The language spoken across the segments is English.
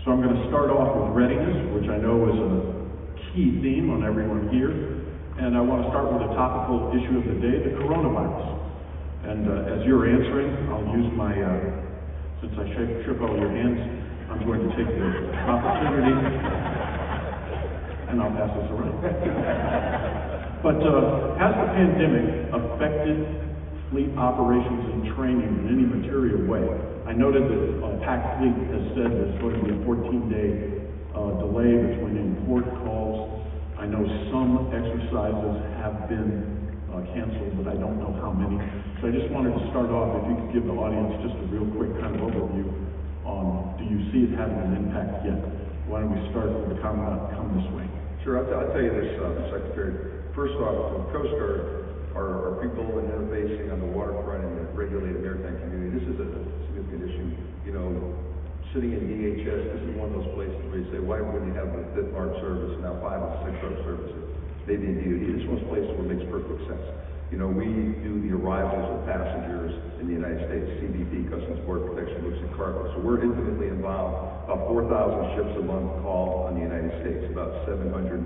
So I'm going to start off with readiness, which I know is a key theme on everyone here. And I want to start with a topical issue of the day, the coronavirus. And as you're answering, I'll use my, since I shook all your hands, I'm going to take the opportunity, and I'll pass this around. But has the pandemic affected fleet operations and training in any material way? I noted that PAC Fleet has said there's going to be a 14-day delay between import calls. I know some exercises have been canceled, but I don't know how many. So I just wanted to start off, if you could give the audience just a real quick kind of overview on, do you see it having an impact yet? Why don't we start with the Commandant, come this way? Sure, I'll tell you this, Secretary. First off, the Coast Guard are people and interfacing on the waterfront in the regulated maritime community. This is a significant issue. You know, sitting in DHS, this is one of those places where you say, why wouldn't you have a 5th Armed Service, now 5 and 6 Armed Services, maybe in DOD. This is one of those places where it makes perfect sense. You know, we do the arrivals of passengers in the United States, CBP, Customs Border Protection, looks at cargo. So we're intimately involved. About 4,000 ships a month call on the United States, about 750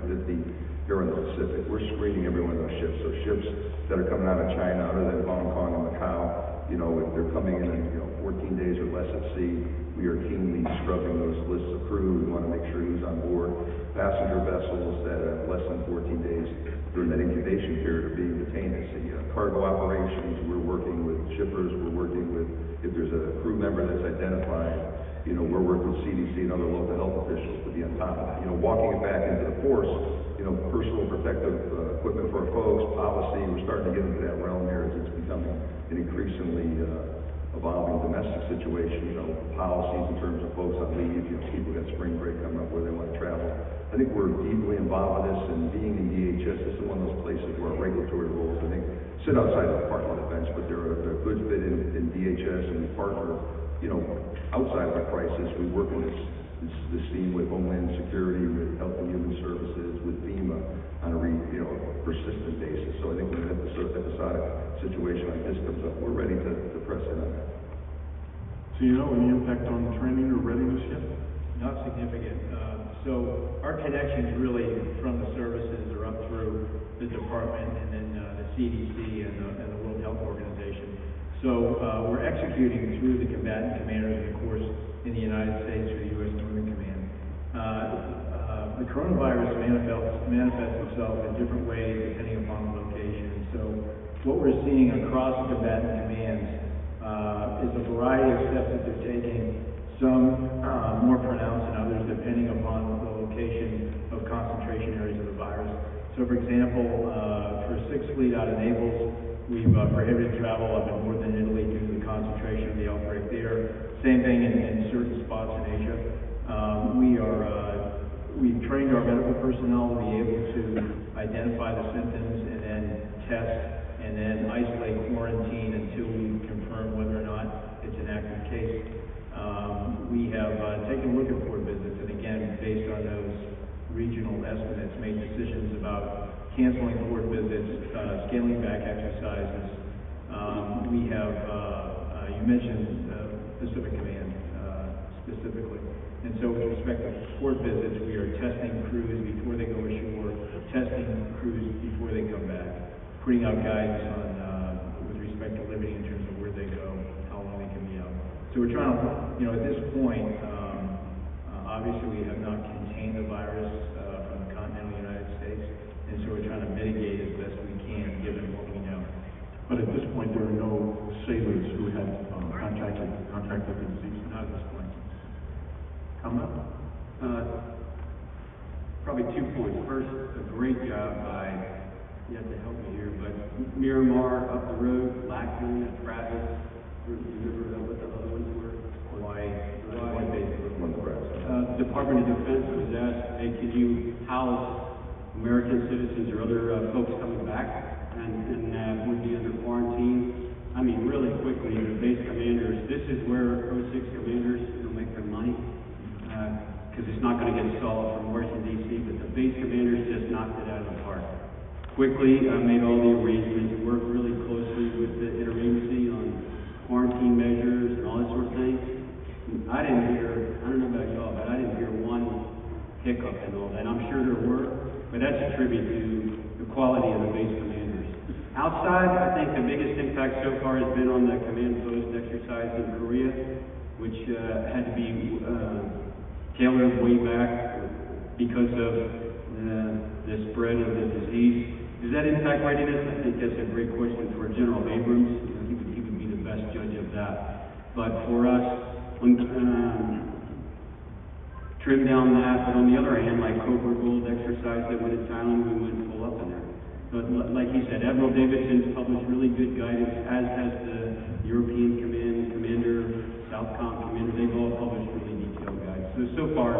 here in the Pacific. We're screening every one of those ships. So ships that are coming out of China, other than Hong Kong and Macau, you know, if they're coming in 14 days or less at sea, we are keenly scrubbing those lists of crew. We want to make sure who's on board. Passenger vessels that have less than 14 days during that incubation period are being detained at sea. Cargo operations, we're working with shippers, we're working with, if there's a crew member that's identified, you know, we're working with CDC and other local health officials to be on top of that. You know, walking it back into the force, you know, personal protective equipment for our folks, policy, we're starting to get into that realm here as it's becoming an increasingly evolving domestic situation, you know, policies in terms of folks on leave, you know, people got spring break coming up where they want to travel. I think we're deeply involved with this, and being in DHS, this is one of those places where our regulatory rules, I think, sit outside of the Department of Defense, but they're a good fit in DHS, and we partner, you know, outside of a crisis. We work in this theme with Homeland Security, with Health and Human Services, with FEMA on a persistent basis. So I think when an episodic situation like this comes up, we're ready to press in on that. So you know any impact on training or readiness yet? Not significant. So our connections really from the services are up through the department and then the CDC and the World Health Organization. So we're executing through the combatant commanders, and of course, in the United States through the U.S. Movement Command. The coronavirus manifests itself in different ways depending upon the location. So what we're seeing across the combatant commands is a variety of steps that they're taking, some more pronounced than others depending upon the location of concentration areas of the virus. So for example, for 6th Fleet out of Naples, we've prohibited travel up in northern Italy due to the concentration of the outbreak there. Same thing in certain spots in Asia. We've trained our medical personnel to be able to identify the symptoms and then test and then isolate, quarantine until we confirm whether or not it's an active case. We have taken a look at port visits, and again, based on those regional estimates, made decisions about canceling port visits, scaling back exercises. We have, you mentioned Pacific Command specifically. And so with respect to port visits, we are testing crews before they go ashore, testing crews before they come back, putting out guidance on with respect to limiting in terms of where they go, how long they can be out. So we're trying to, you know, at this point, obviously we have not contained the virus from the continental United States, and so we're trying to mitigate as best we can given what we know. But at this point, there are no sailors who have contracted the disease. Not at this point. Commandant? Probably 2 points. First, a great job by, you have to help me here, but Miramar up the road, Lackland, Travis, remember what the other ones were? Hawaii. Department of Defense was asked, hey, could you house American citizens or other folks coming back and would be under quarantine? I mean, really quickly, the base commanders, this is where 06 commanders make their money, because it's not going to get solved from Washington, D.C., but the base commanders just knocked it out of the park. Quickly, I made all the arrangements, worked really closely with the interagency on quarantine measures and all that sort of thing. I didn't hear, I don't know about y'all, but I didn't hiccup and all that. I'm sure there were, but that's a tribute to the quality of the base commanders. Outside, I think the biggest impact so far has been on the command post exercise in Korea, which had to be tailored way back because of the spread of the disease. Does that impact readiness? I think that's a great question for General Abrams. You know, he would be the best judge of that. But for us, trim down that, but on the other hand, like Cobra Gold exercise that went in Thailand, we went full up in there. But like he said, Admiral Davidson's published really good guidance, as has the European Command Commander, Southcom Commander. They've all published really detailed guides. So far,